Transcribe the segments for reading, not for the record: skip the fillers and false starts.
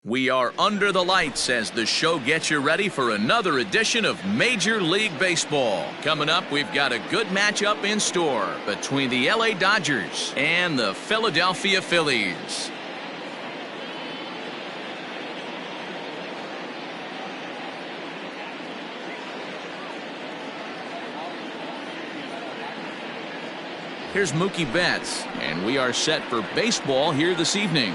We are under the lights as the show gets you ready for another edition of Major League Baseball. Coming up, we've got a good matchup in store between the LA Dodgers and the Philadelphia Phillies. Here's Mookie Betts, and we are set for baseball here this evening.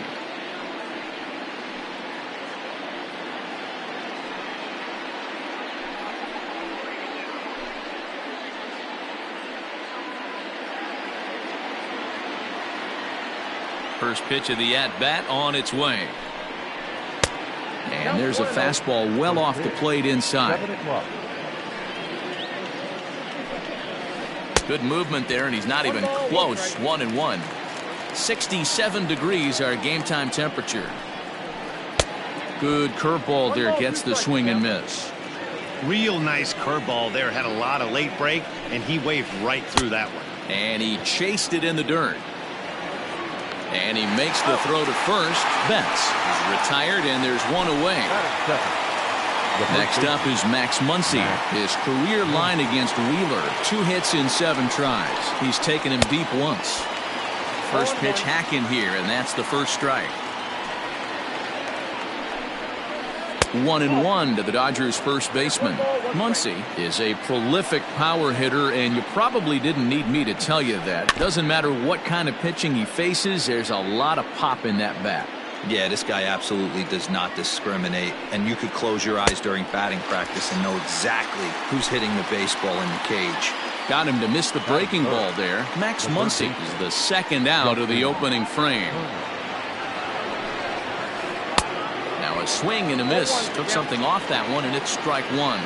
First pitch of the at-bat on its way. And there's a fastball well off the plate inside. Good movement there, and he's not even close. 1-1. 67 degrees our game time temperature. Good curveball there, gets the swing and miss. Real nice curveball there, had a lot of late break, and he waved right through that one. And he chased it in the dirt. And he makes the throw to first. Betts is retired, and there's one away. Next up is Max Muncy. His career line against Wheeler. 2 hits in 7 tries. He's taken him deep once. First pitch hack in here, and that's the first strike. 1-1 to the Dodgers first baseman. Muncy is a prolific power hitter, and you probably didn't need me to tell you that. Doesn't matter what kind of pitching he faces, there's a lot of pop in that bat. Yeah, this guy absolutely does not discriminate, and you could close your eyes during batting practice and know exactly who's hitting the baseball in the cage. Got him to miss the breaking ball there. Max Muncy is the second out of the opening frame. Now a swing and a miss. Took something off that one, and it's strike one.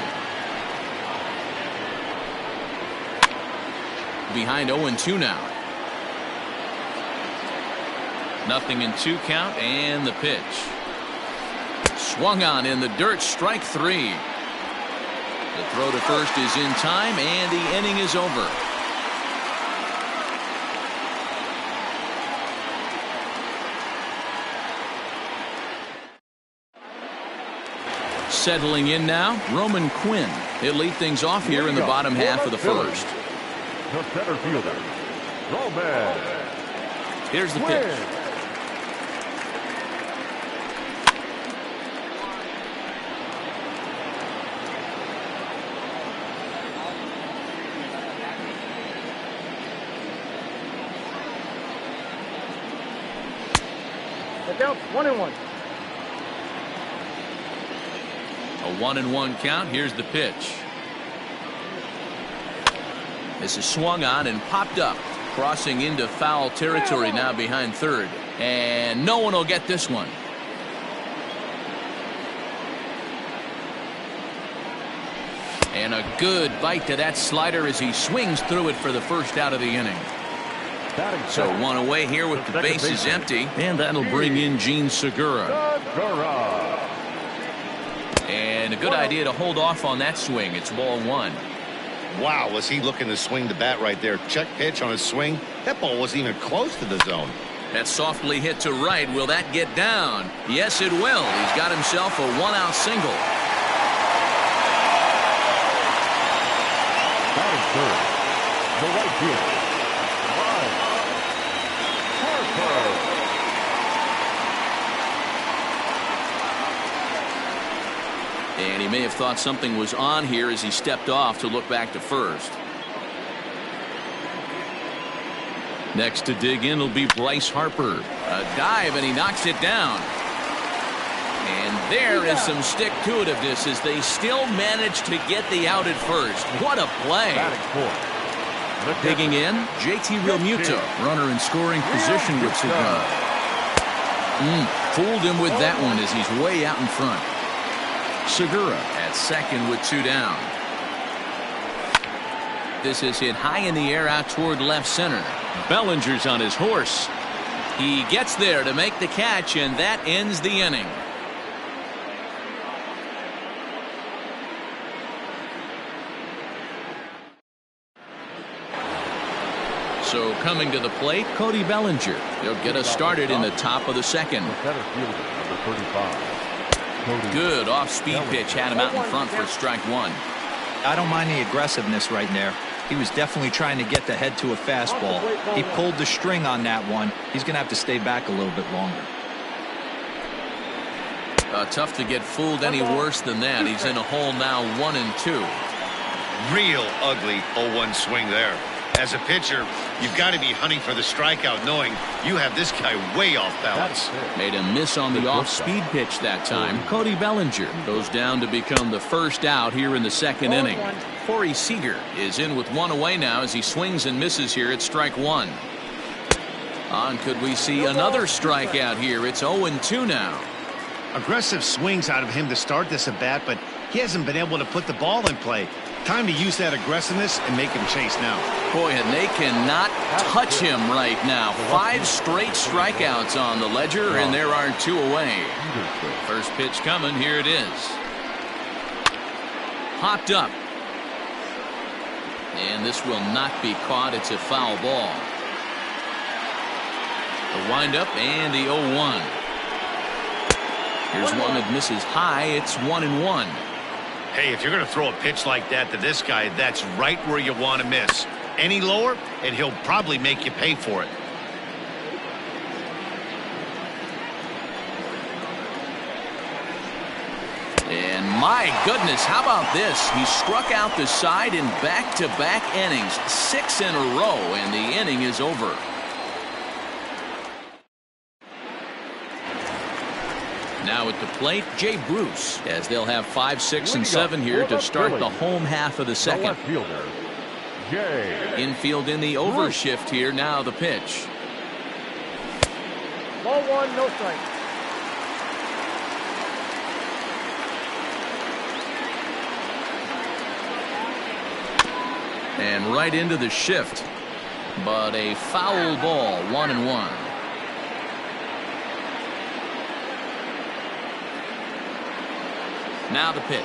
Behind 0-2 now. 0-2 count, and the pitch. Swung on in the dirt, strike 3. The throw to first is in time, and the inning is over. Settling in now, Roman Quinn. He'll lead things off here in the bottom half of the first. The center fielder, Roman. Here's the pitch. Count 1-1. A 1-1 count. Here's the pitch. This is swung on and popped up, crossing into foul territory now behind third, and no one will get this one. And a good bite to that slider as he swings through it for the first out of the inning. So one away here with the bases empty, and that'll bring in Gene Segura. And a good idea to hold off on that swing. It's ball 1. Wow, was he looking to swing the bat right there. Check pitch on his swing. That ball wasn't even close to the zone. That's softly hit to right. Will that get down? Yes, it will. He's got himself a 1-out single. Batting third, the right fielder, Harper. And he may have thought something was on here as he stepped off to look back to first. Next to dig in will be Bryce Harper. A dive, and he knocks it down. And there is some stick-to-itiveness as they still manage to get the out at first. What a play. Digging in, JT Realmuto, runner in scoring position with Segura. Fooled him with that one as he's way out in front. Segura at second with 2 down. This is hit high in the air out toward left center. Bellinger's on his horse. He gets there to make the catch, and that ends the inning. So coming to the plate, Cody Bellinger. He'll get us started in the top of the second. The center fielder, number 35. Cody Good off-speed pitch had him out in front for strike one. I don't mind the aggressiveness right there. He was definitely trying to get the head to a fastball. He pulled the string on that one. He's going to have to stay back a little bit longer. Tough to get fooled any worse than that. He's in a hole now, 1-2. Real ugly 0-1 swing there. As a pitcher, you've got to be hunting for the strikeout, knowing you have this guy way off balance. Made a miss on the off-speed pitch that time. Cody Bellinger goes down to become the first out here in the second inning. Corey Seager is in with one away now as he swings and misses here at strike one. On could we see another strikeout here? It's 0-2 now. Aggressive swings out of him to start this at bat, but he hasn't been able to put the ball in play. Time to use that aggressiveness and make him chase now. Boy, and they cannot touch him right now. 5 straight strikeouts on the ledger, and there are 2 away. First pitch coming. Here it is. Popped up. And this will not be caught. It's a foul ball. The windup and the 0-1. Here's one that misses high. It's 1-1. Hey, if you're going to throw a pitch like that to this guy, that's right where you want to miss. Any lower, and he'll probably make you pay for it. And my goodness, how about this? He struck out the side in back-to-back innings, 6 in a row, and the inning is over. Now at the plate, Jay Bruce, as they'll have 5, 6, and 7 here to start the home half of the second. Infield in the overshift here. Now the pitch. Ball 1, no strike. And right into the shift. But a foul ball, 1-1. Now the pitch.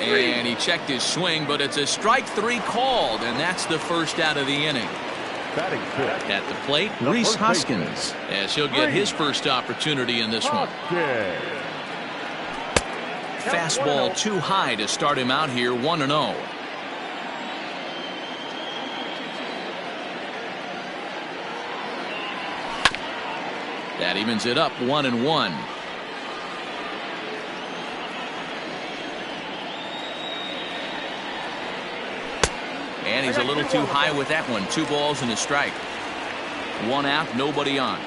And he checked his swing, but it's a strike 3 called, and that's the first out of the inning. At the plate, Reese Hoskins, as he'll get his first opportunity in this one. Fastball too high to start him out here, 1-0. That evens it up, 1-1. And he's a little too high with that one. 2 balls and a strike. 1 out, nobody on.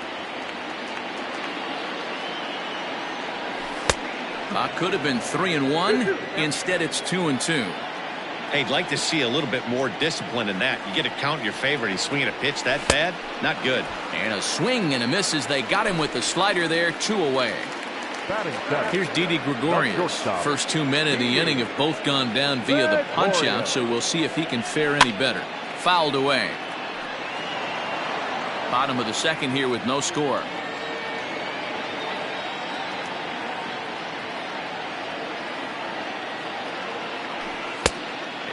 Could have been 3-1. Instead, it's 2-2. Hey, I'd like to see a little bit more discipline in that. You get a count in your favor, and he's swinging a pitch that bad? Not good. And a swing and a miss as they got him with the slider there. 2 away. Here's Didi Gregorius. First 2 men in the inning have both gone down via the punch-out, so we'll see if he can fare any better. Fouled away. Bottom of the second here with no score.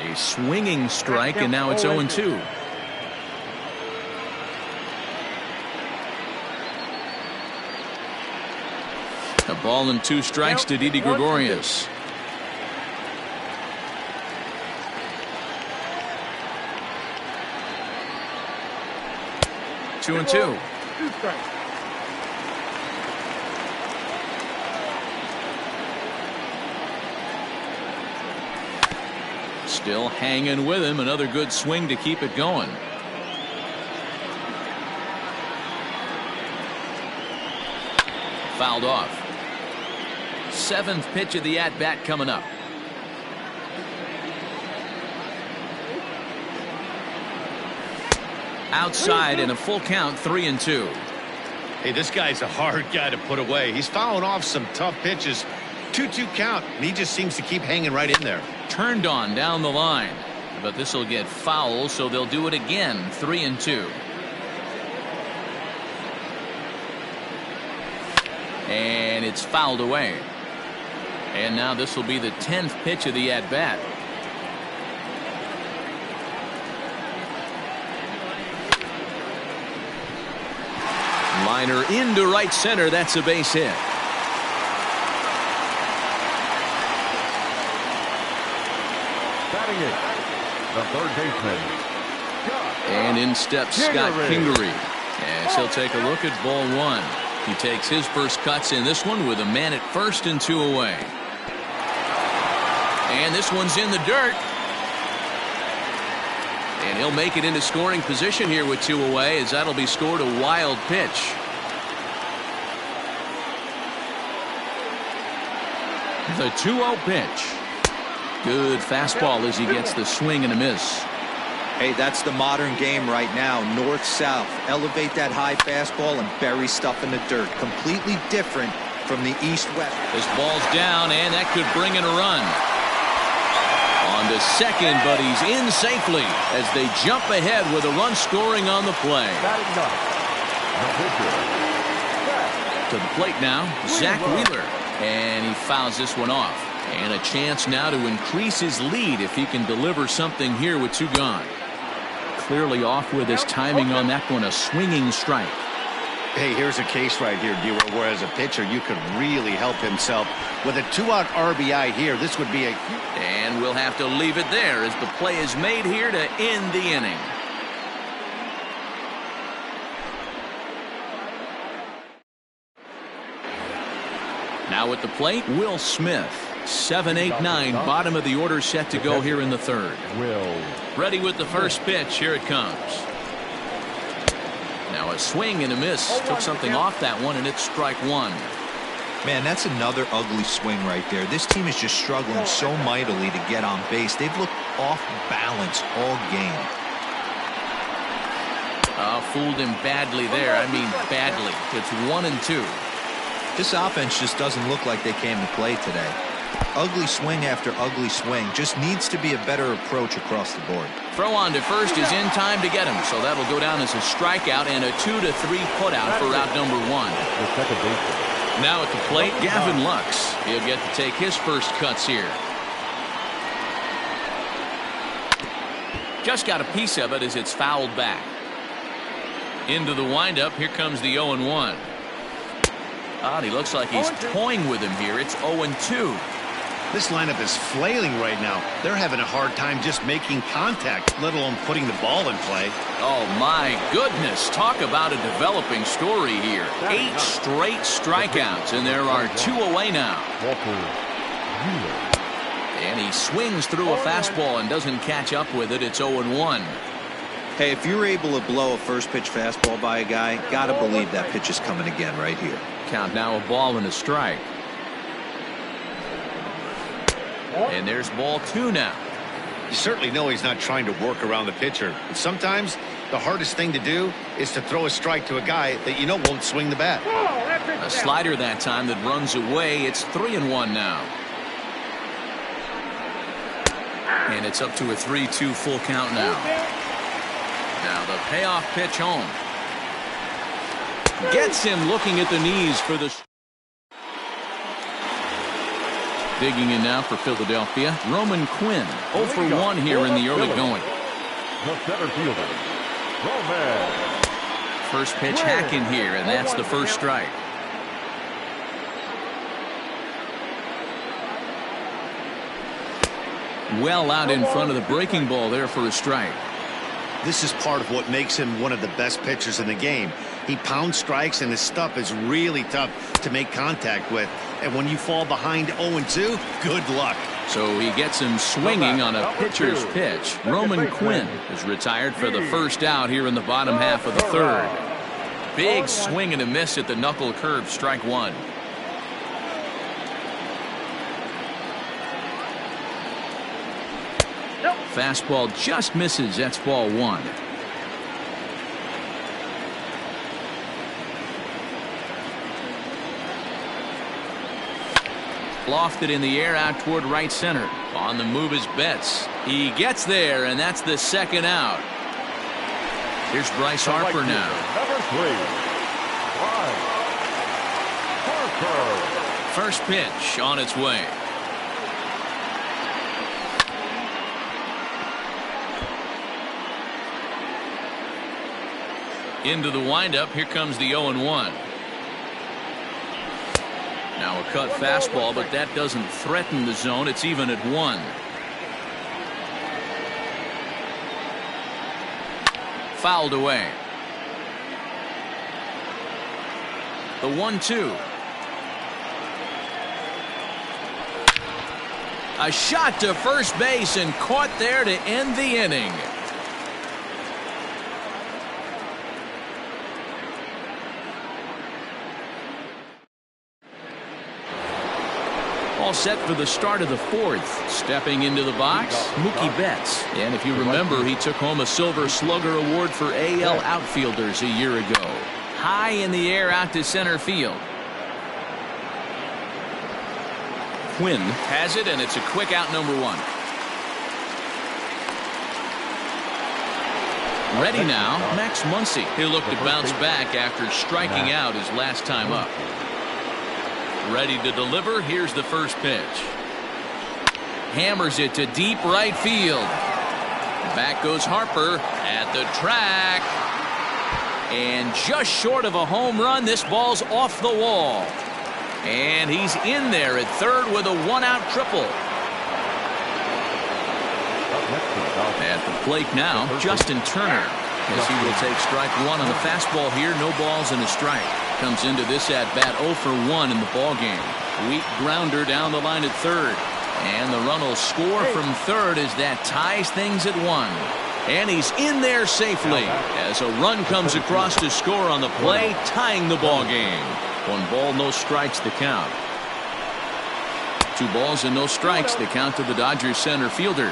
A swinging strike, and now it's 0-2. A ball and 2 strikes to Didi Gregorius. Two and two. Still hanging with him. Another good swing to keep it going. Fouled off. 7th pitch of the at-bat coming up. Outside in a full count, 3-2. Hey, this guy's a hard guy to put away. He's fouling off some tough pitches. 2-2 count, and he just seems to keep hanging right in there. Turned on down the line, but this will get foul, so they'll do it again. 3-2. And it's fouled away. And now this will be the 10th pitch of the at-bat. Liner into right center. That's a base hit. Batting it, the third baseman. And in steps Scott Kingery. As he'll take a look at ball one. He takes his first cuts in this one with a man at first and 2 away. And this one's in the dirt. And he'll make it into scoring position here with 2 away, as that'll be scored a wild pitch. The 2-0 pitch. Good fastball as he gets the swing and a miss. Hey, that's the modern game right now. North-south. Elevate that high fastball and bury stuff in the dirt. Completely different from the east-west. This ball's down, and that could bring in a run. On to second, but he's in safely as they jump ahead with a run scoring on the play. To the plate now, Zach Wheeler. And he fouls this one off. And a chance now to increase his lead if he can deliver something here with 2 gone. Clearly off with his timing on that one, a swinging strike. Hey, here's a case right here, D-Row, where as a pitcher you could really help himself. With a 2-out RBI here, this would be a... And we'll have to leave it there as the play is made here to end the inning. Now at the plate, Will Smith. 7-8-9, bottom of the order set to go here in the third. Ready with the first pitch. Here it comes. Now a swing and a miss. Took something off that one, and it's strike one. Man, that's another ugly swing right there. This team is just struggling so mightily to get on base. They've looked off balance all game. Fooled him badly there. I mean badly. It's 1-2. This offense just doesn't look like they came to play today. Ugly swing after ugly swing. Just needs to be a better approach across the board. Throw on to first is in time to get him, so that'll go down as a strikeout and a 2-3 putout for out number 1. Now at the plate, Gavin Lux. He'll get to take his first cuts here. Just got a piece of it as it's fouled back. Into the windup, here comes the 0-1. And he looks like he's toying with him here. It's 0-2. This lineup is flailing right now. They're having a hard time just making contact, let alone putting the ball in play. Oh, my goodness. Talk about a developing story here. 8 straight strikeouts, and there are 2 away now. And he swings through a fastball and doesn't catch up with it. It's 0-1. Hey, if you're able to blow a first pitch fastball by a guy, gotta believe that pitch is coming again right here. Count now a ball and a strike. And there's ball 2 now. You certainly know he's not trying to work around the pitcher. And sometimes the hardest thing to do is to throw a strike to a guy that you know won't swing the bat. A slider that time that runs away. It's 3-1 now. And it's up to a 3-2 full count now. Now the payoff pitch home. Gets him looking at the knees for the... Digging in now for Philadelphia, Roman Quinn. 0 for 1 here in the early going. The center fielder, Roman. First pitch hacking here, and that's the first strike. Well out in front of the breaking ball there for a strike. This is part of what makes him one of the best pitchers in the game. He pounds strikes, and his stuff is really tough to make contact with. And when you fall behind 0-2, good luck. So he gets him swinging on a pitcher's pitch. Roman Quinn is retired for the first out here in the bottom half of the third. Big swing and a miss at the knuckle curve, strike 1. Fastball just misses. That's ball 1. Lofted in the air out toward right center. On the move is Betts. He gets there, and that's the second out. Here's Bryce Harper now. Number 3, First pitch on its way. Into the windup. Here comes the 0-1. Now a cut fastball, but that doesn't threaten the zone. It's even at 1. Fouled away. The 1-2. A shot to first base and caught there to end the inning. All set for the start of the 4th. Stepping into the box, Mookie Betts. And if you remember, he took home a Silver Slugger Award for AL outfielders a year ago. High in the air out to center field. Quinn has it, and it's a quick out, number 1. Ready now, Max Muncy. He'll look to bounce back after striking out his last time up. Ready to deliver. Here's the first pitch. Hammers it to deep right field. Back goes Harper at the track. And just short of a home run, this ball's off the wall. And he's in there at third with a 1-out triple. At the plate now, Justin Turner, as he will take strike 1 on the fastball here. No balls and a strike. Comes into this at bat 0 for 1 in the ball game. Weak grounder down the line at third. And the run will score from third as that ties things at 1. And he's in there safely as a run comes across to score on the play, tying the ball game. 1 ball, no strikes, the count. 2 balls and no strikes, the count to the Dodgers center fielder.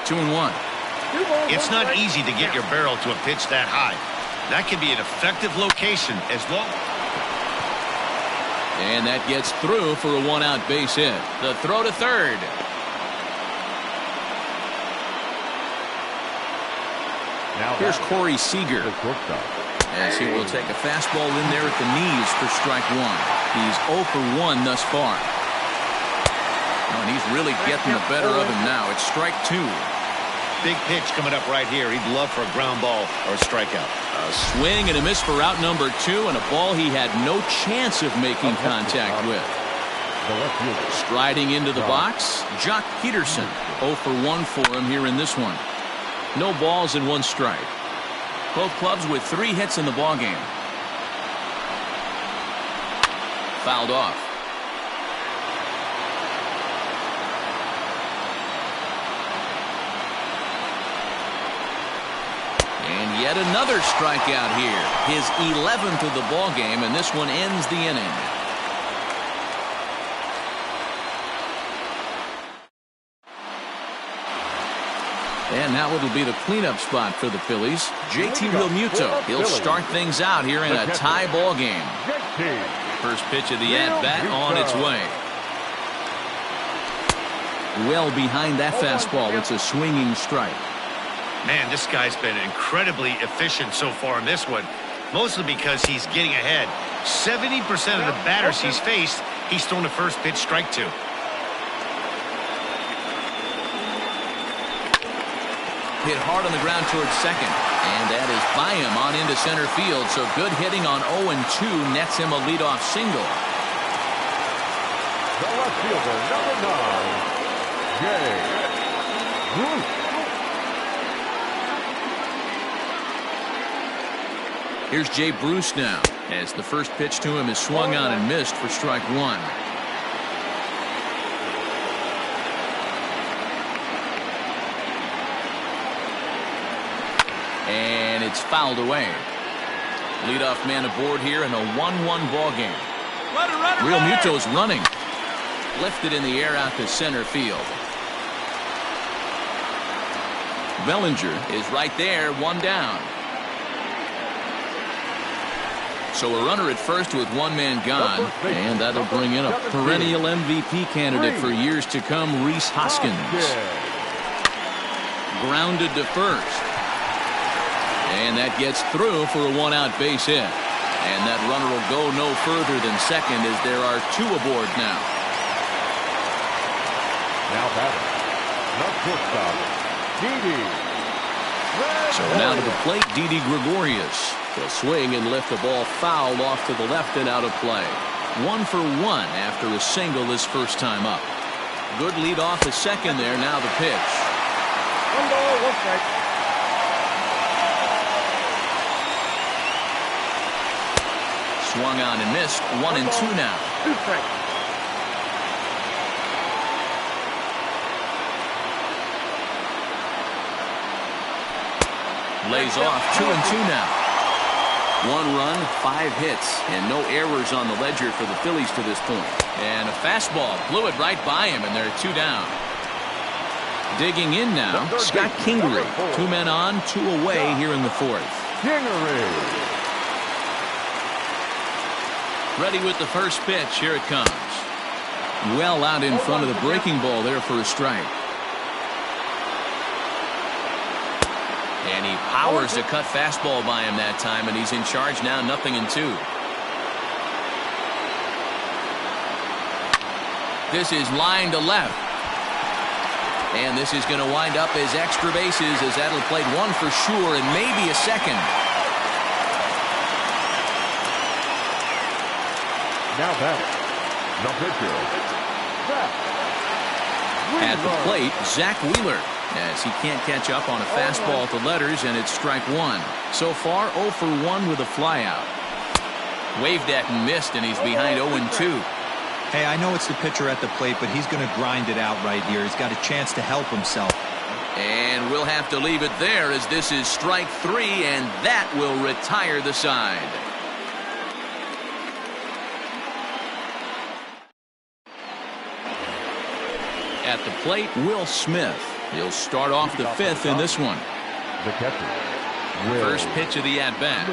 2-1. It's not easy to get your barrel to a pitch that high. That can be an effective location as long. And that gets through for a 1-out base hit. The throw to third. Now here's Corey Seager, as he will take a fastball in there at the knees for strike 1. He's 0 for 1 thus far. And he's really getting the better of him now. It's strike 2. Big pitch coming up right here. He'd love for a ground ball or a strikeout. A swing and a miss for out number 2, and a ball he had no chance of making contact with. Striding into the box, Jock Peterson. 0 for 1 for him here in this one. No balls and 1 strike. Both clubs with 3 hits in the ball game. Fouled off. And yet another strikeout here. His 11th of the ball game, and this one ends the inning. And now it'll be the cleanup spot for the Phillies. JT Realmuto. He'll start things out here in a tie ball game. First pitch of the at-bat on its way. Well behind that fastball. It's a swinging strike. Man, this guy's been incredibly efficient so far in this one, mostly because he's getting ahead. 70% of the batters he's faced, he's thrown the first pitch strike 2. Hit hard on the ground towards second, and that is by him on into center field. So good hitting on 0-2 nets him a leadoff single. The left fielder, number 9, Jay Bruce. Here's Jay Bruce now, as the first pitch to him is swung on and missed for strike 1. And it's fouled away. Leadoff man aboard here in a 1-1 ball game. Realmuto's running. Lifted in the air out to center field. Bellinger is right there, 1 down. So a runner at first with 1 man gone, and that'll bring in a perennial MVP candidate for years to come, Rhys Hoskins. Grounded to first. And that gets through for a 1-out base hit. And that runner will go no further than second as there are 2 aboard now. Now batting, the shortstop, Didi. So now to the plate, Didi Gregorius. He'll swing and lift the ball foul off to the left and out of play. 1 for 1 after a single his first time up. Good lead off the second there. Now the pitch. 1 ball, 1 strike. Swung on and missed. 1 and 2 now. 2 strikes. Lays off. 2 and 2 now. 1 run, 5 hits, and no errors on the ledger for the Phillies to this point. And a fastball blew it right by him, and there are 2 down. Digging in now, Scott Kingery. 2 men on, 2 away here in the 4th. Kingery. Ready with the first pitch. Here it comes. Well out in front of the breaking ball there for a strike. And he powers a cut fastball by him that time, and he's in charge now, 0-2. This is line to left. And this is going to wind up as extra bases, as that'll play 1 for sure and maybe a second. Now batting, the pitcher, Zach At the Wheeler. plate, Zach Wheeler, as he can't catch up on a fastball at the letters, and it's strike 1. So far, 0 for 1 with a flyout. Waved at and missed, and he's behind 0-2. Hey, I know it's the pitcher at the plate, but he's going to grind it out right here. He's got a chance to help himself. And we'll have to leave it there, as this is strike 3, and that will retire the side. At the plate, Will Smith. He'll start off the 5th in this one. The catcher, Will First pitch of the at-bat.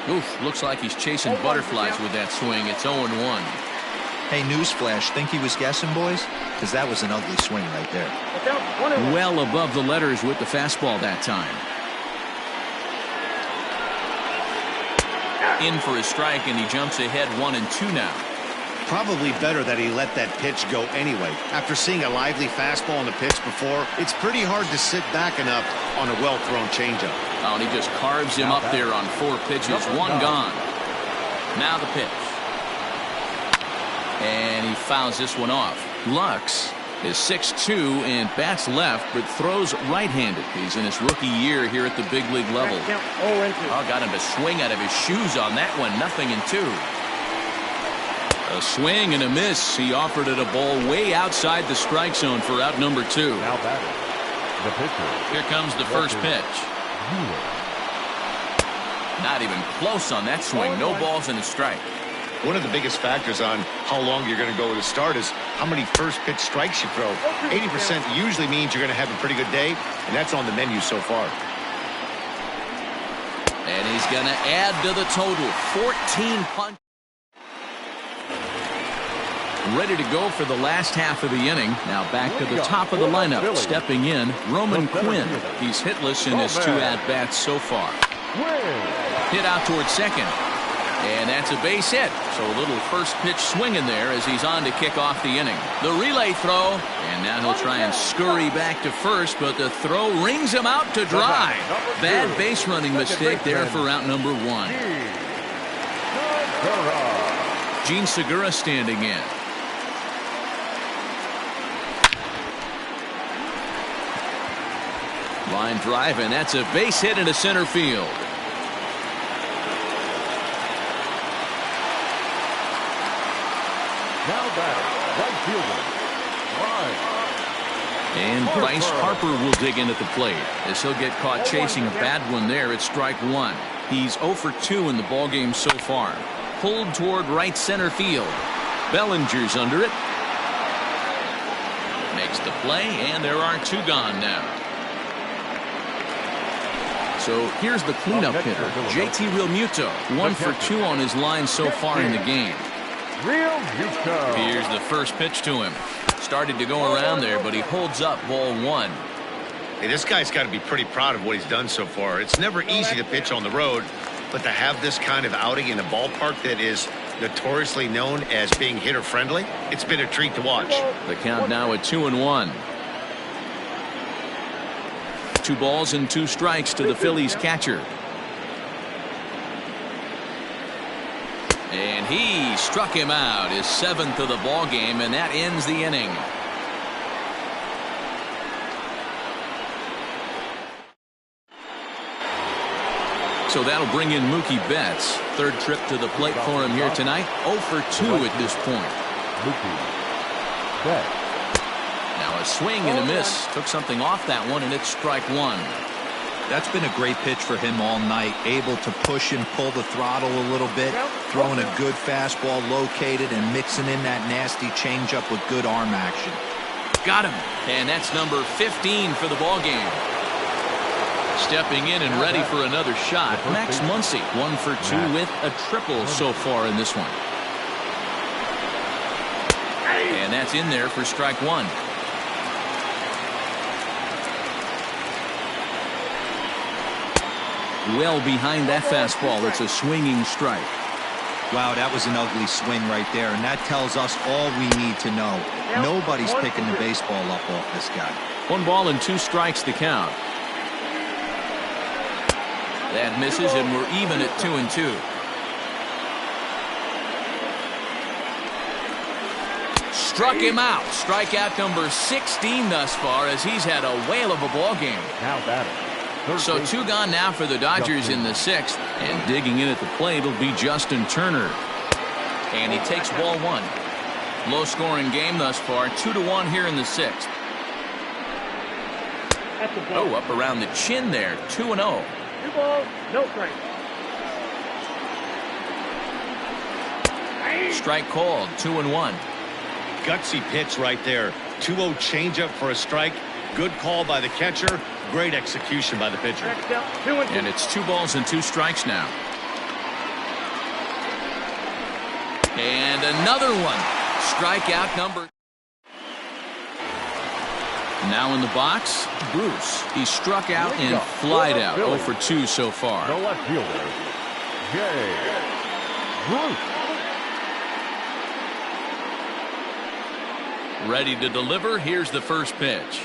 Oof, looks like he's chasing butterflies with that swing. It's 0-1. Hey, newsflash, think he was guessing, boys? Because that was an ugly swing right there. Well above the letters with the fastball that time. In for a strike, and he jumps ahead 1-2 now. Probably better that he let that pitch go anyway. After seeing a lively fastball on the pitch before, it's pretty hard to sit back enough on a well-thrown changeup. Oh, and he just carves him up there on 4 pitches. 1 gone. Now the pitch. And he fouls this one off. Lux is 6'2" and bats left, but throws right-handed. He's in his rookie year here at the big league level. Oh, got him to swing out of his shoes on that one. 0-2. A swing and a miss. He offered it a ball way outside the strike zone for out number 2. Now batting, the pitcher. Here comes the first pitch. Not even close on that swing. No balls and a strike. One of the biggest factors on how long you're going to go to start is how many first pitch strikes you throw. 80% usually means you're going to have a pretty good day, and that's on the menu so far. And he's going to add to the total. 14 punches. Ready to go for the last half of the inning. Now back to the top of the lineup. Stepping in, Roman Quinn. He's hitless in his 2 at-bats so far. Hit out towards second. And that's a base hit. So a little first pitch swing in there as he's on to kick off the inning. The relay throw. And now he'll try and scurry back to first, but the throw rings him out to dry. Bad base running mistake there for out number 1. Gene Segura standing in. Line drive, and that's a base hit into center field. Now batting, right fielder, And Bryce Harper will dig in at the plate as he'll get caught chasing a bad one there at strike 1. He's 0 for 2 in the ballgame so far. Pulled toward right center field. Bellinger's under it. Makes the play, and there are 2 gone now. So here's the cleanup hitter, JT Realmuto. 1 for 2 on his line so far in the game. Here's the first pitch to him. Started to go around there, but he holds up ball 1. Hey, this guy's got to be pretty proud of what he's done so far. It's never easy to pitch on the road, but to have this kind of outing in a ballpark that is notoriously known as being hitter-friendly, it's been a treat to watch. The count now at 2-1. 2 balls and 2 strikes to the Phillies catcher. And he struck him out, his 7th of the ball game, and that ends the inning. So that'll bring in Mookie Betts. 3rd trip to the plate for him here tonight. 0 for 2 at this point. Mookie Betts. Now a swing and a miss. Took something off that one, and it's strike 1. That's been a great pitch for him all night. Able to push and pull the throttle a little bit. Throwing a good fastball located and mixing in that nasty changeup with good arm action. Got him. And that's number 15 for the ball game. Stepping in and ready for another shot, Max Muncy, 1 for 2 with a triple so far in this one. And that's in there for strike 1. Well behind that fastball. It's a swinging strike. Wow, that was an ugly swing right there, and that tells us all we need to know. Nobody's picking the baseball up off this guy. 1 ball and 2 strikes to count. That misses, and we're even at 2-2. Struck him out. Strikeout number 16 thus far, as he's had a whale of a ball game. Now batting. So 2 gone now for the Dodgers in the 6th, and digging in at the plate will be Justin Turner. And he takes ball 1. Low scoring game thus far, 2-1 here in the 6th. Oh, up around the chin there, 2-0. 2 balls, no strikes. Strike called, 2-1. Gutsy pitch right there. 2-0 changeup for a strike. Good call by the catcher. Great execution by the pitcher. And it's 2 balls and 2 strikes now. And another one. Strikeout number. Now in the box, Bruce. He struck out and flied out. 0 for 2 so far. The left fielder, Jay Bruce. Ready to deliver. Here's the first pitch.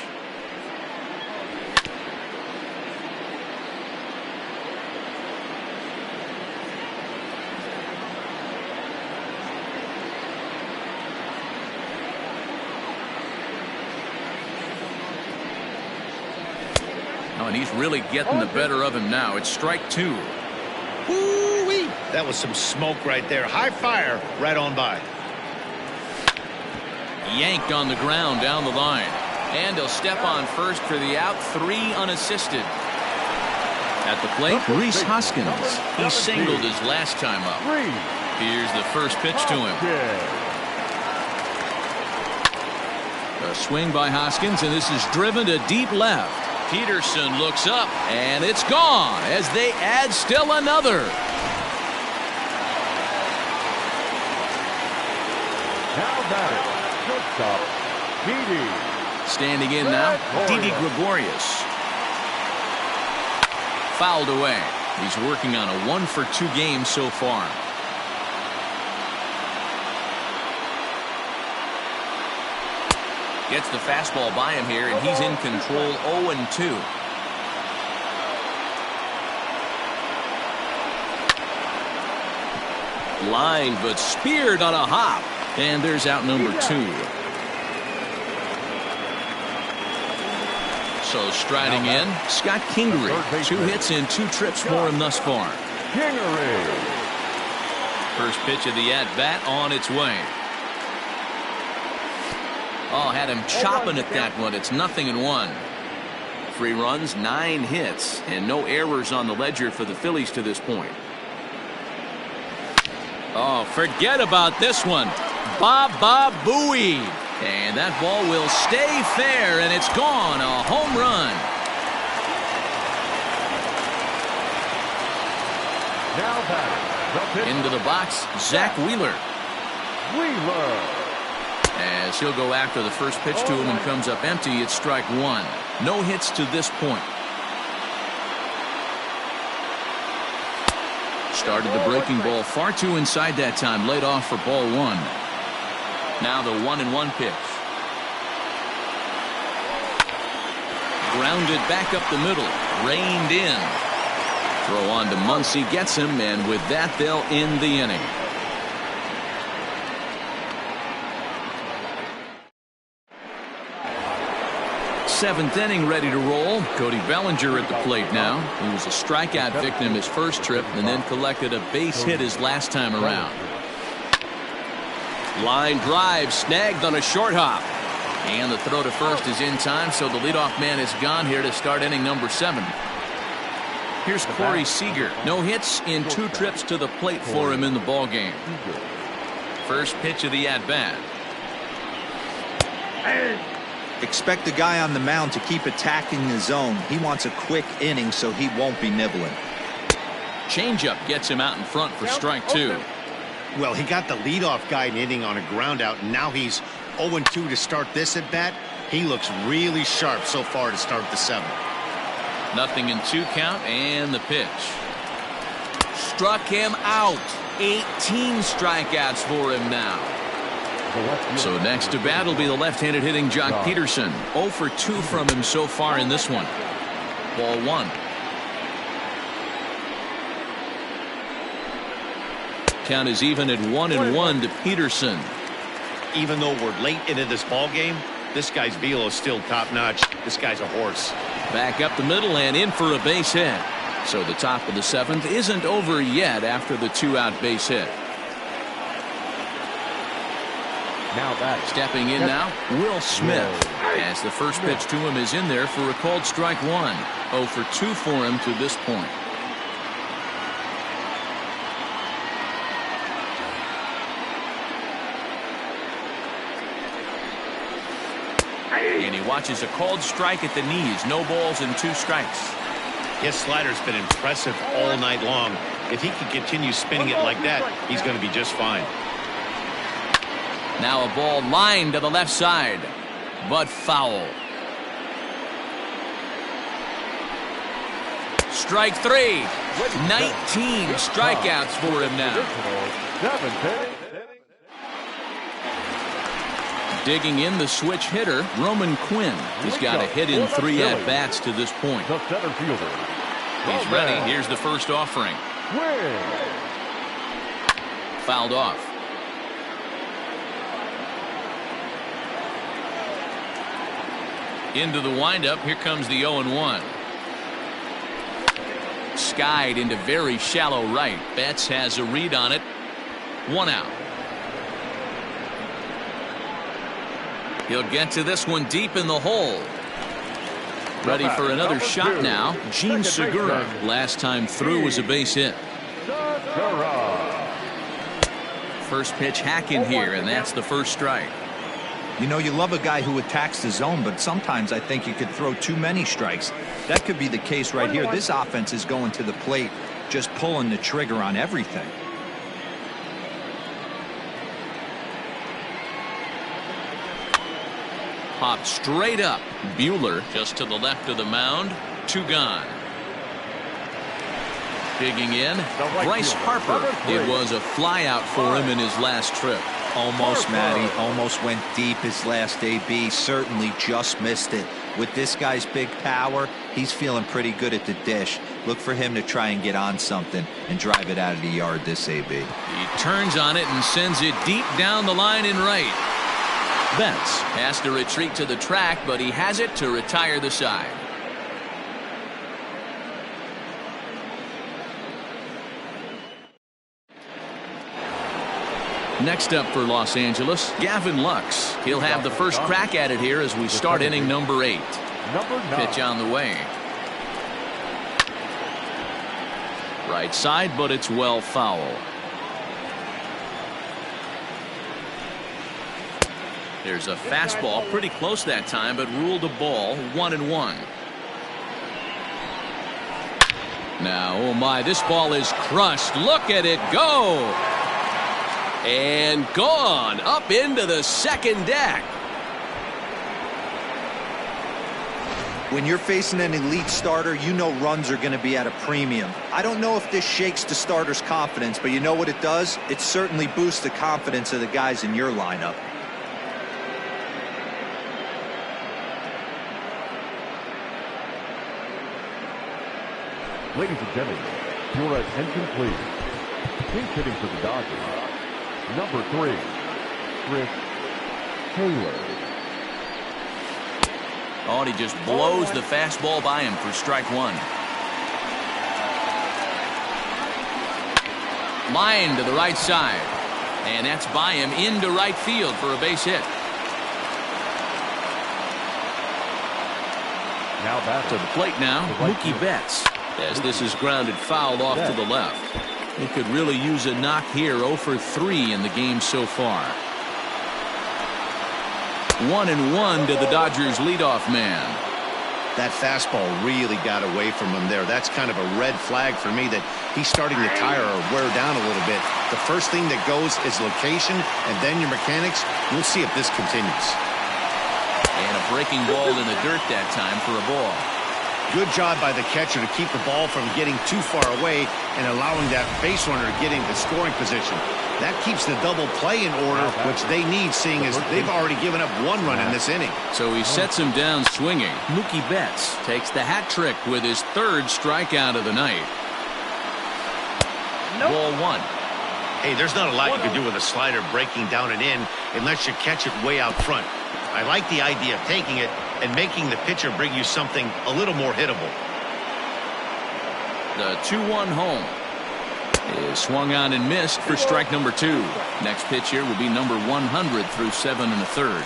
Oh, and he's really getting the better of him now. It's strike 2. Woo-wee. That was some smoke right there. High fire right on by. Yanked on the ground down the line. And he'll step on first for the out. 3 unassisted. At the plate, Rhys Hoskins. He singled his last time up. Here's the first pitch to him. A swing by Hoskins, and this is driven to deep left. Peterson looks up, and it's gone as they add still another. Now batting. Shortstop, Didi. Standing in now, Didi Gregorius. Fouled away. He's working on a 1 for 2 game so far. Gets the fastball by him here, and he's in control. 0-2. Line, but speared on a hop. And there's out number 2. So striding in, Scott Kingery. 2 hits and 2 trips for him thus far. Kingery. First pitch of the at-bat on its way. Oh, had him chopping at that one. It's 0-1. 3 runs, 9 hits, and no errors on the ledger for the Phillies to this point. Oh, forget about this one. Baba Booey. And that ball will stay fair, and it's gone. A home run. Now batting. Into the box, Zach Wheeler. As he'll go after the first pitch to him and comes up empty, it's strike 1. No hits to this point. Started the breaking ball far too inside that time. Laid off for ball 1. Now the 1-1 pitch. Grounded back up the middle. Reined in. Throw on to Muncy, gets him, and with that they'll end the inning. Seventh inning ready to roll. Cody Bellinger at the plate now. He was a strikeout victim his first trip and then collected a base hit his last time around. Line drive snagged on a short hop. And the throw to first is in time, so the leadoff man is gone here to start inning number 7. Here's Corey Seager. No hits in 2 trips to the plate for him in the ball game. First pitch of the at-bat. Expect the guy on the mound to keep attacking the zone. He wants a quick inning, so he won't be nibbling. Changeup gets him out in front for strike 2. Well, he got the leadoff guy in inning on a ground out, and now he's 0-2 to start this at bat. He looks really sharp so far to start the 7th. 0-2 count, and the pitch. Struck him out. 18 strikeouts for him now. So next to bat will be the left-handed hitting Jock Peterson. 0 for 2 from him so far in this one. Ball 1. Count is even at 1-1 to Peterson. Even though we're late into this ball game, this guy's velo is still top-notch. This guy's a horse. Back up the middle and in for a base hit. So the top of the 7th isn't over yet after the 2-out base hit. Now back. Stepping in now, Will Smith. As the first pitch to him is in there for a called strike 1. 0 for 2 for him to this point. And he watches a called strike at the knees. No balls and 2 strikes. His slider's been impressive all night long. If he can continue spinning it like that, he's going to be just fine. Now a ball lined to the left side, but foul. Strike 3. 19 strikeouts for him now. Digging in the switch hitter, Roman Quinn. He's got a hit in 3 at-bats to this point. He's ready. Here's the first offering. Fouled off. Into the windup. Here comes the 0-1. Skied into very shallow right. Betts has a read on it. 1 out. He'll get to this one deep in the hole. Ready for another shot now. Gene Segura. Last time through was a base hit. First pitch hack in here, and that's the first strike. You know, you love a guy who attacks the zone, but sometimes I think you could throw too many strikes. That could be the case right here. This offense is going to the plate, just pulling the trigger on everything. Popped straight up. Buehler just to the left of the mound. 2 gone. Digging in, Bryce Harper. It was a fly out for him in his last trip. Almost, Matty. Almost went deep his last AB. Certainly just missed it. With this guy's big power, he's feeling pretty good at the dish. Look for him to try and get on something and drive it out of the yard this AB. He turns on it and sends it deep down the line in right. Betts has to retreat to the track, but he has it to retire the side. Next up for Los Angeles, Gavin Lux. He'll have the first crack at it here as we start inning number 8. Pitch on the way. Right side, but it's well foul. There's a fastball pretty close that time, but ruled a ball. 1-1. Now, oh my, this ball is crushed. Look at it go. And gone up into the second deck. When you're facing an elite starter, you know runs are going to be at a premium. I don't know if this shakes the starter's confidence, but you know what it does? It certainly boosts the confidence of the guys in your lineup. Ladies and gentlemen, your attention please. Pinch hitting for the Dodgers, number 3, Chris Taylor. Oh, and he just blows the fastball by him for strike one. Line to the right side. And that's by him into right field for a base hit. Now back To the plate now, Mookie Betts. As this is grounded foul off to the left. He could really use a knock here. 0 for 3 in the game so far. 1-1 to the Dodgers leadoff man. That fastball really got away from him there. That's kind of a red flag for me that he's starting to tire or wear down a little bit. The first thing that goes is location and then your mechanics. We'll see if this continues. And a breaking ball in the dirt that time for a ball. Good job by the catcher to keep the ball from getting too far away and allowing that base runner to get into scoring position. That keeps the double play in order, which they need, seeing as they've already given up 1 run in this inning. So he sets him down swinging. Mookie Betts takes the hat trick with his 3rd strikeout of the night. Ball 1. Hey, there's not a lot you can do with a slider breaking down and in unless you catch it way out front. I like the idea of taking it and making the pitcher bring you something a little more hittable. The 2-1 home is swung on and missed for strike number 2. Next pitch here will be number 100 through 7 1/3.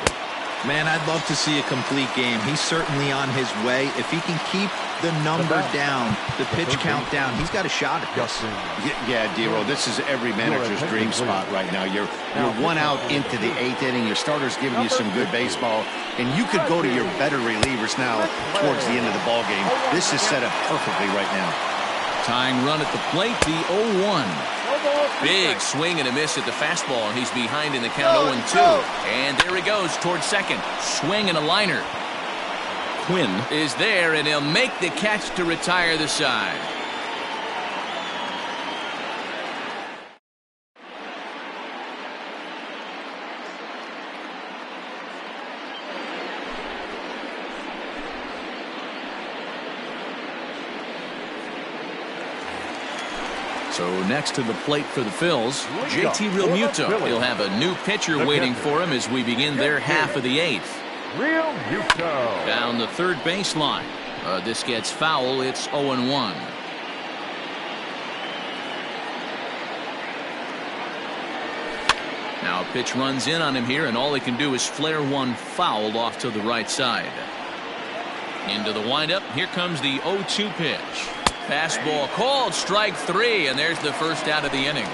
Man, I'd love to see a complete game. He's certainly on his way. If he can keep the number down, the pitch count down, he's got a shot at this. Yeah, Dero, this is every manager's dream spot right now. You're 1 out into the 8th inning. Your starter's giving you some good baseball, and you could go to your better relievers now towards the end of the ball game. This is set up perfectly right now. Tying run at the plate, the 0-1. Big swing and a miss at the fastball. He's behind in the count 0-2. And there he goes towards second. Swing and a liner. Quinn is there, and he'll make the catch to retire the side. So next to the plate for the Phils, JT Realmuto. He'll have a new pitcher waiting for him as we begin their half of the 8th. Realmuto. Down the third baseline. This gets foul. It's 0-1. Now a pitch runs in on him here, and all he can do is flare one foul off to the right side. Into the windup. Here comes the 0-2 pitch. Fastball called, strike 3, and there's the first out of the inning.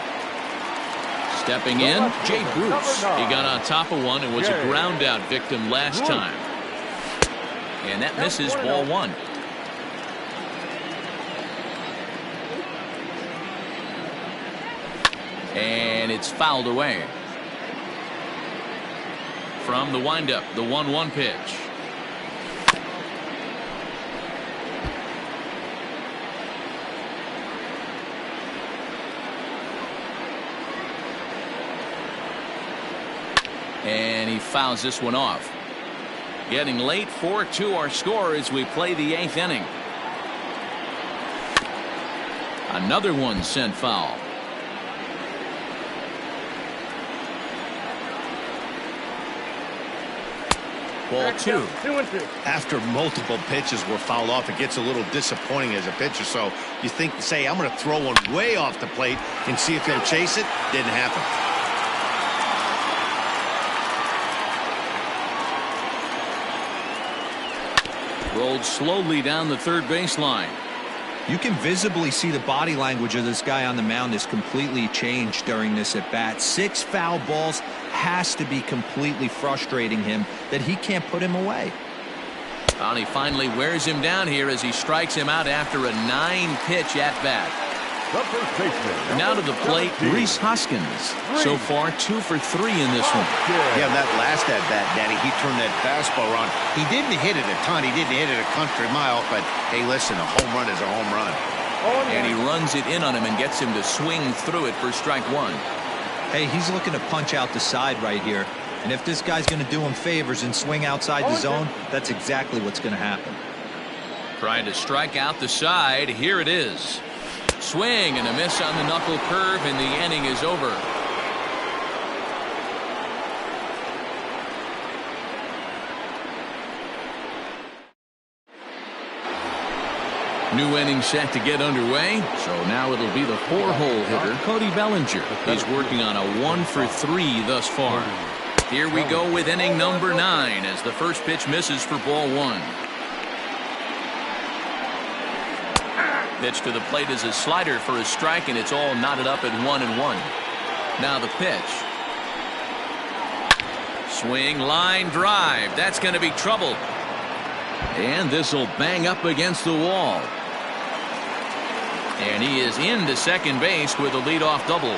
Stepping in, Jay Bruce. He got on top of one and was a ground out victim last time. And that misses, ball 1. And it's fouled away. From the windup, the 1-1 pitch. And he fouls this one off. Getting late, 4-2 our score as we play the 8th inning. Another one sent foul. Ball 2. 2-2. After multiple pitches were fouled off, it gets a little disappointing as a pitcher. So you think, say, I'm going to throw one way off the plate and see if he'll chase it. Didn't happen. Rolled slowly down the third baseline. You can visibly see the body language of this guy on the mound is completely changed during this at bat. 6 foul balls has to be completely frustrating him that he can't put him away. And he finally wears him down here as he strikes him out after a 9-pitch at bat. the first baseman. Now to the plate, Rhys Hoskins. So far, 2 for 3 in this one. Yeah, that last at bat, Daddy, he turned that fastball around. He didn't hit it a ton. He didn't hit it a country mile. But, hey, listen, a home run is a home run. And he runs it in on him and gets him to swing through it for strike 1. Hey, he's looking to punch out the side right here. And if this guy's going to do him favors and swing outside the zone, that's exactly what's going to happen. Trying to strike out the side. Here it is. Swing and a miss on the knuckle curve, and the inning is over. New inning set to get underway. So now it'll be the 4-hole hitter, Cody Bellinger. He's working on a 1 for 3 thus far. Here we go with inning number 9 as the first pitch misses for ball 1. Pitch to the plate is a slider for a strike, and it's all knotted up at 1-1. Now the pitch. Swing, line drive. That's going to be trouble. And this will bang up against the wall. And he is into second base with a leadoff double.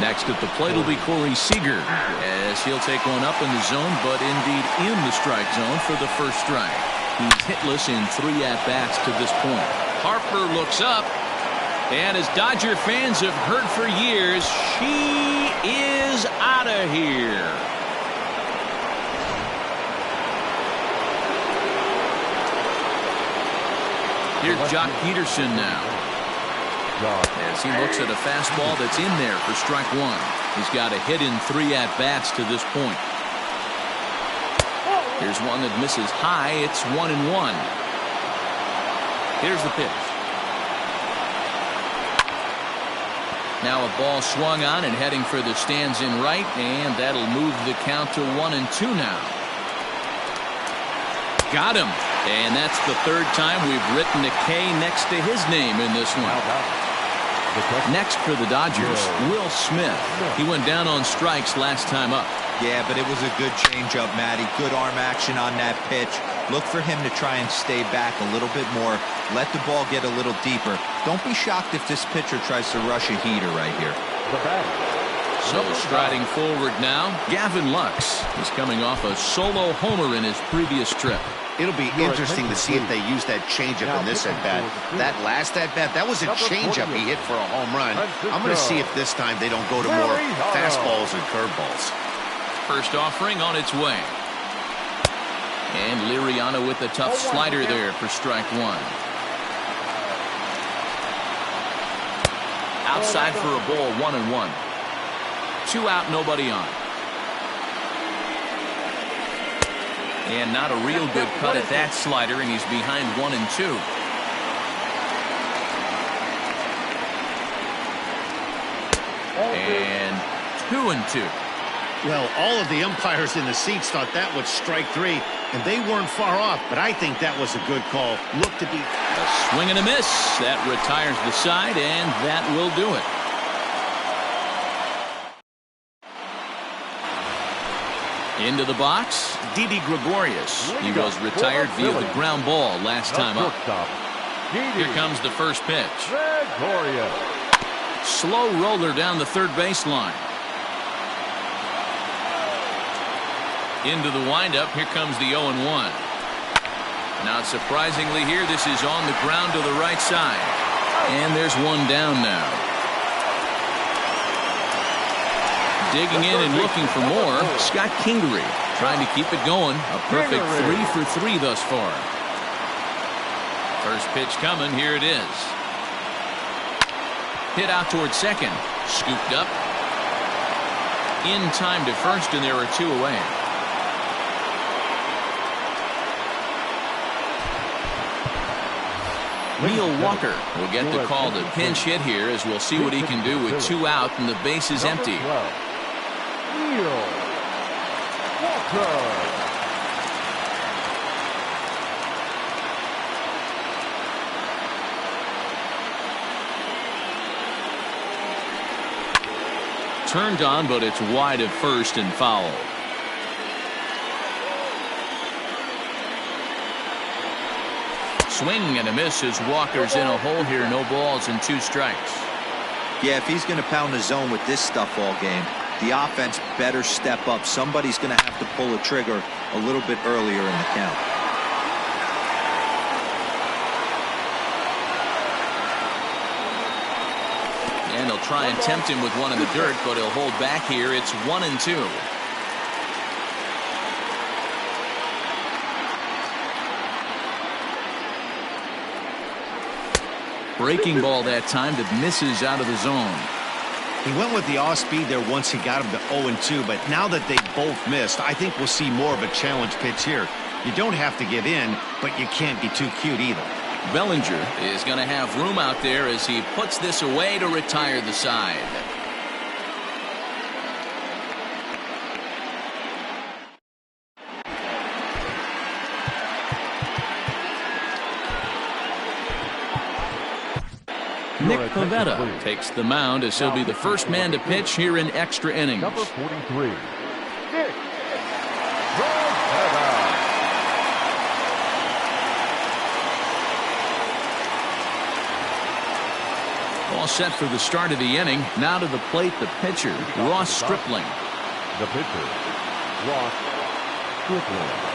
Next at the plate will be Corey Seager, as he'll take one up in the zone, but indeed in the strike zone for the first strike. He's hitless in 3 at-bats to this point. Harper looks up, and as Dodger fans have heard for years, she is out of here. Here's Jock Peterson now, as he looks at a fastball that's in there for strike 1. He's got a hit in 3 at-bats to this point. Here's one that misses high. It's 1-1. Here's the pitch. Now a ball swung on and heading for the stands in right, and that'll move the count to 1-2 now. Got him. And that's the 3rd time we've written a K next to his name in this one. Next for the Dodgers, Will Smith. He went down on strikes last time up. Yeah, but it was a good changeup, Matty. Good arm action on that pitch. Look for him to try and stay back a little bit more. Let the ball get a little deeper. Don't be shocked if this pitcher tries to rush a heater right here. So striding forward now, Gavin Lux is coming off a solo homer in his previous trip. It'll be interesting to see if they use that changeup in this at-bat. That last at-bat, that was a changeup he hit for a home run. I'm going to see if this time they don't go to more fastballs and curveballs. First offering on its way. And Liriano with the tough slider there for strike 1. Outside for a ball, 1-1. 2 out, nobody on. And not a real good cut at that slider, and he's behind 1-2. And 2-2. Well, all of the umpires in the seats thought that was strike 3, and they weren't far off, but I think that was a good call. Looked to be a swing and a miss. That retires the side, and that will do it. Into the box, Didi Gregorius. He was retired via the ground ball last time up. Here comes the first pitch. Slow roller down the third baseline. Into the windup. Here comes the 0-1. Not surprisingly here, this is on the ground to the right side. And there's one down now. Digging in and looking for more, Scott Kingery trying to keep it going. A perfect 3 for 3 thus far. First pitch coming. Here it is. Hit out towards second. Scooped up. In time to first, and there are 2 away. Neil Walker will get the call to pinch hit here, as we'll see what he can do with 2 out and the base is empty. Turned on, but it's wide of first and foul. Swing and a miss as Walker's in a hole here. No balls and 2 strikes. Yeah, if he's going to pound the zone with this stuff all game, the offense better step up. Somebody's going to have to pull a trigger a little bit earlier in the count. And they'll try and tempt him with one in the dirt, but he'll hold back here. It's 1-2. Breaking ball that time that misses out of the zone. He went with the off speed there once he got him to 0-2, but now that they both missed, I think we'll see more of a challenge pitch here. You don't have to give in, but you can't be too cute either. Bellinger is going to have room out there as he puts this away to retire the side. Nick Pivetta takes the mound as he'll be the first man to pitch here in extra innings. Number 43, Nick Pivetta. All set for the start of the inning. Now to the plate, the pitcher, Ross Stripling. The pitcher, Ross Stripling.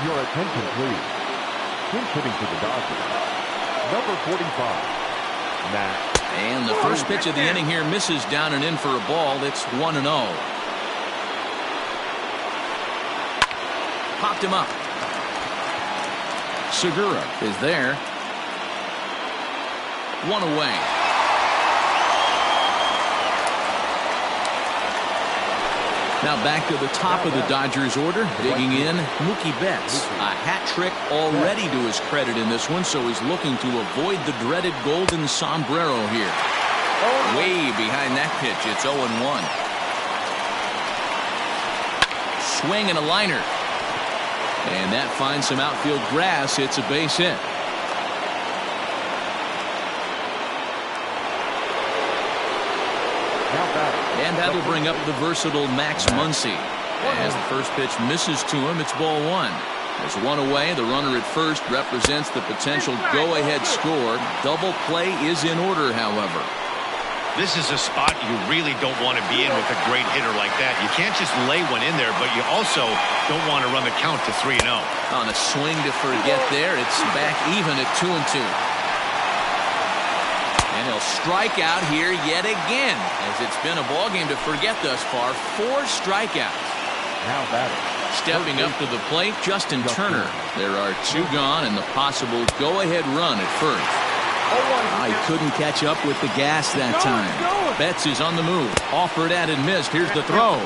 Your attention, please. Pinch hitting for the Dodgers, number 45, Matt. And the first pitch of the inning here misses down and in for a ball. It's 1-0. Popped him up. Segura is there. 1 away. Now back to the top of the Dodgers order. Digging in, Mookie Betts. A hat trick already to his credit in this one, so he's looking to avoid the dreaded golden sombrero here. Way behind that pitch. It's 0-1. Swing and a liner. And that finds some outfield grass. It's a base hit. And that'll bring up the versatile Max Muncy. As the first pitch misses to him, it's ball 1. There's 1 away. The runner at first represents the potential go-ahead score. Double play is in order, however. This is a spot you really don't want to be in with a great hitter like that. You can't just lay one in there, but you also don't want to run the count to 3-0. On a swing to forget there, it's back even at 2-2. And he'll strike out here yet again, as it's been a ball game to forget thus far. 4 strikeouts. Now batting. Stepping up to the plate, Justin Turner. There are 2 gone and the possible go-ahead run at first. He couldn't catch up with the gas that time. Betts is on the move. Offered at and missed. Here's the throw.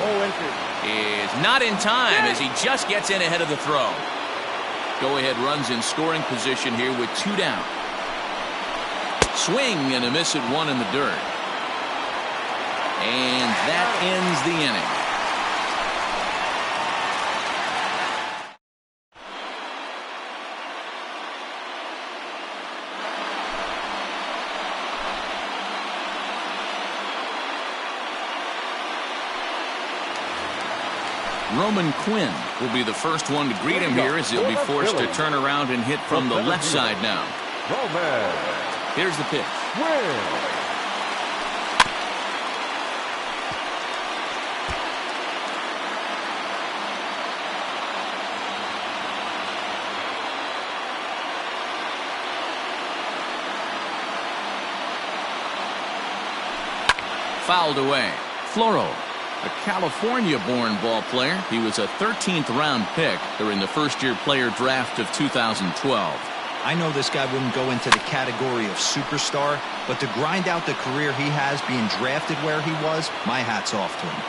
Is not in time as he just gets in ahead of the throw. Go-ahead runs in scoring position here with 2 down. Swing and a miss at 1 in the dirt. And that ends the inning. Roman Quinn will be the first one to greet him here as he'll be forced to turn around and hit from the left side now. Roman. Here's the pitch. Fouled away. Floro, a California-born ball player. He was a 13th round pick during the first-year player draft of 2012. I know this guy wouldn't go into the category of superstar, but to grind out the career he has being drafted where he was, my hat's off to him.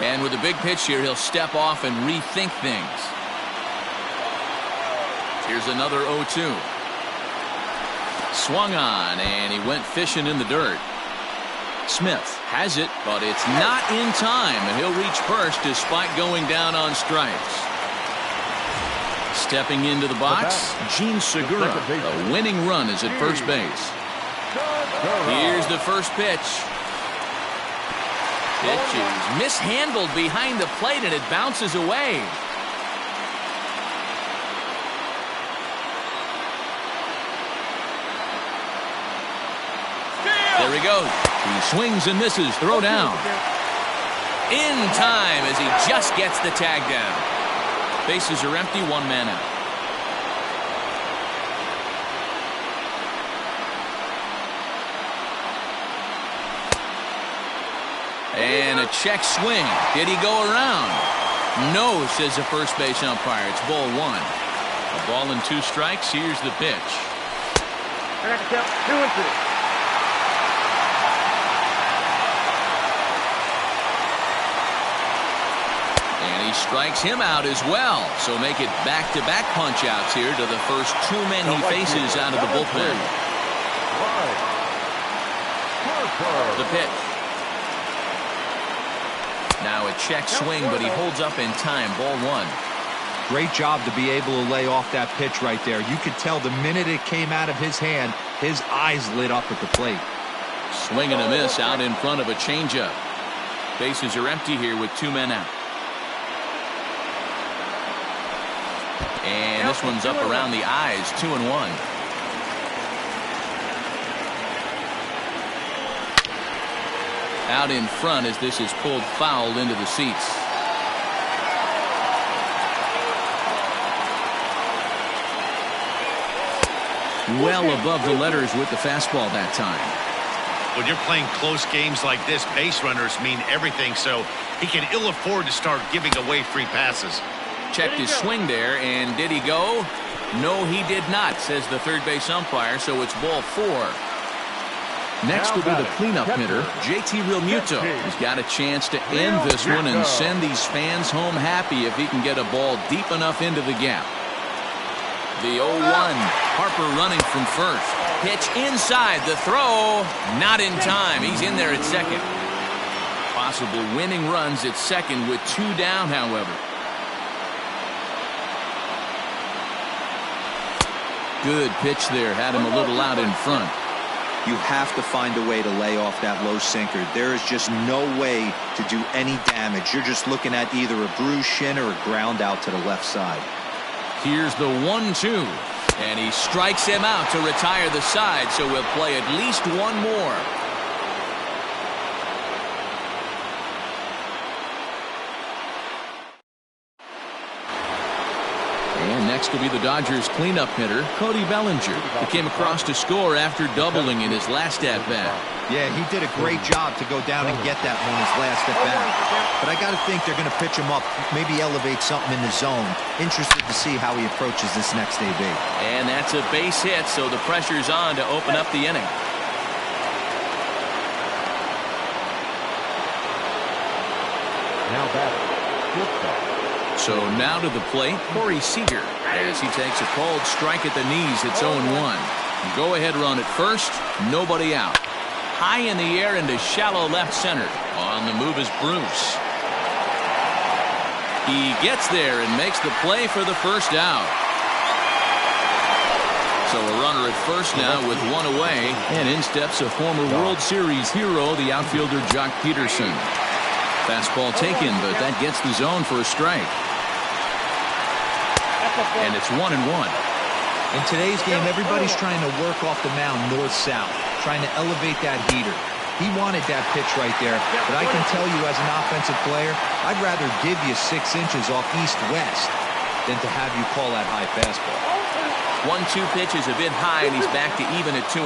And with a big pitch here, he'll step off and rethink things. Here's another 0-2. Swung on, and he went fishing in the dirt. Smith has it, but it's not in time, and he'll reach first despite going down on strikes. Stepping into the box, Gene Segura. A winning run is at first base. Here's the first pitch. Pitch is mishandled behind the plate, and it bounces away. There he goes. He swings and misses. Throw down. In time as he just gets the tag down. Bases are empty. One man out. And a check swing. Did he go around? No, says the first base umpire. It's ball one. A ball and 2 strikes. Here's the pitch. I got to count 2-2. And he strikes him out as well. So make it back-to-back punch-outs here to the first 2 men he faces out of the bullpen. The pitch. Now a check swing, but he holds up in time. Ball one. Great job to be able to lay off that pitch right there. You could tell the minute it came out of his hand, his eyes lit up at the plate. Swing and a miss out in front of a changeup. Bases are empty here with 2 men out. And this one's up around the eyes. 2-1. Out in front as this is pulled foul into the seats. Well above the letters with the fastball that time. When you're playing close games like this, base runners mean everything, so he can ill afford to start giving away free passes. Checked his swing there, and did he go? No, he did not, says the third base umpire, so it's ball 4. Next will be the cleanup hitter, JT Realmuto. He's got a chance to end this one and send these fans home happy if he can get a ball deep enough into the gap. The 0-1. Harper running from first. Pitch inside. The throw. Not in time. He's in there at second. Possible winning runs at second with 2 down, however. Good pitch there. Had him a little out in front. You have to find a way to lay off that low sinker. There is just no way to do any damage. You're just looking at either a bruised shin or a ground out to the left side. Here's the 1-2. And he strikes him out to retire the side, so we'll play at least 1 more. And next will be the Dodgers cleanup hitter, Cody Bellinger. He came across to score after doubling in his last at-bat. Yeah, he did a great job to go down and get that one his last at-bat. But I got to think they're going to pitch him up, maybe elevate something in the zone. Interested to see how he approaches this next AB. And that's a base hit, so the pressure's on to open up the inning. Now batting, shortstop. So now to the plate, Corey Seager, as he takes a called strike at the knees. It's 0-1. Go ahead run at first, nobody out. High in the air into shallow left center. On the move is Bruce. He gets there and makes the play for the first out. So a runner at first now with 1 away, and in steps a former World Series hero, the outfielder Jock Peterson. Fastball taken, but that gets the zone for a strike. And it's 1-1. In today's game, everybody's trying to work off the mound north-south, trying to elevate that heater. He wanted that pitch right there, but I can tell you as an offensive player, I'd rather give you 6 inches off east-west than to have you call that high fastball. 1-2 pitch is a bit high, and he's back to even at 2-2.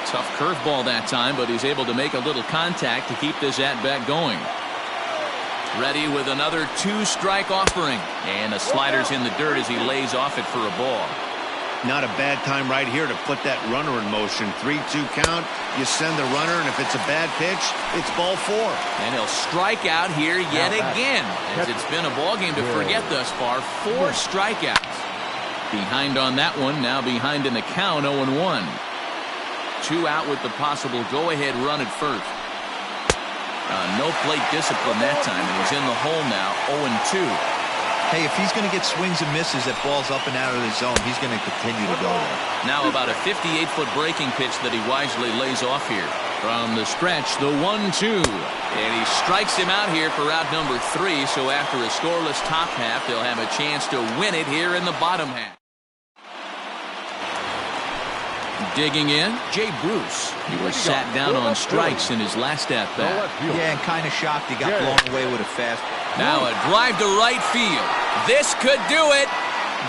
Tough curveball that time, but he's able to make a little contact to keep this at-bat going. Ready with another 2-strike offering. And the slider's in the dirt as he lays off it for a ball. Not a bad time right here to put that runner in motion. 3-2 count. You send the runner, and if it's a bad pitch, it's ball 4. And he'll strike out here yet again, as it's been a ball game to forget thus far. 4 strikeouts. Behind on that one, now behind in the count, 0-1. 2 out with the possible go-ahead run at first. No plate discipline that time, and he's in the hole now, 0-2. Hey, if he's going to get swings and misses at balls up and out of the zone, he's going to continue to go there. Now about a 58-foot breaking pitch that he wisely lays off here. From the stretch, the 1-2. And he strikes him out here for out number 3, so after a scoreless top half, they'll have a chance to win it here in the bottom half. Digging in, Jay Bruce. He was sat down on strikes in his last at-bat. Yeah, and kind of shocked he got blown away with a fast. Now a drive to right field. This could do it.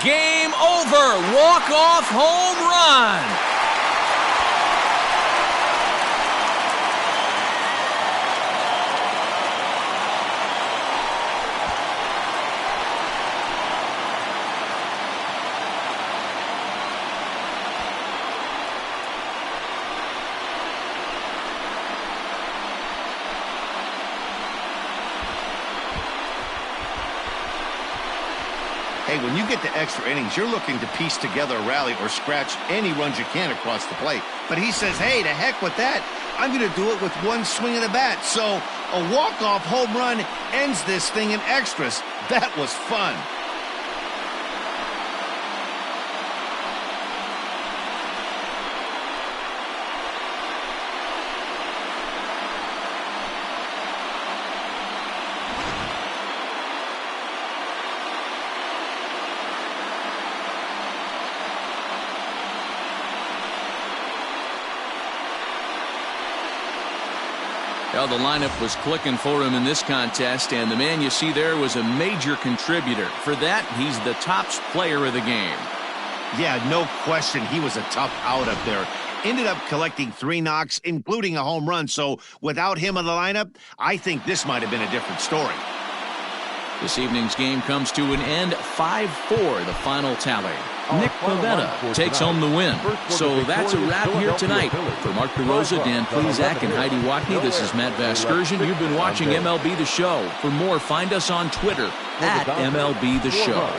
Game over. Walk-off home run. Hey, when you get to extra innings, you're looking to piece together a rally or scratch any runs you can across the plate. But he says, hey, to heck with that. I'm going to do it with one swing of the bat. So a walk-off home run ends this thing in extras. That was fun. Well, the lineup was clicking for him in this contest, and the man you see there was a major contributor. For that, he's the top player of the game. Yeah, no question. He was a tough out up there. Ended up collecting 3 knocks, including a home run. So without him in the lineup, I think this might have been a different story. This evening's game comes to an end, 5-4, the final tally. Nick Pivetta takes home the win. So that's a wrap here tonight. For Mark DeRosa, Dan Plezak, and Heidi Watney, this is Matt Vasgersian. You've been watching MLB The Show. For more, find us on Twitter @MLB The Show.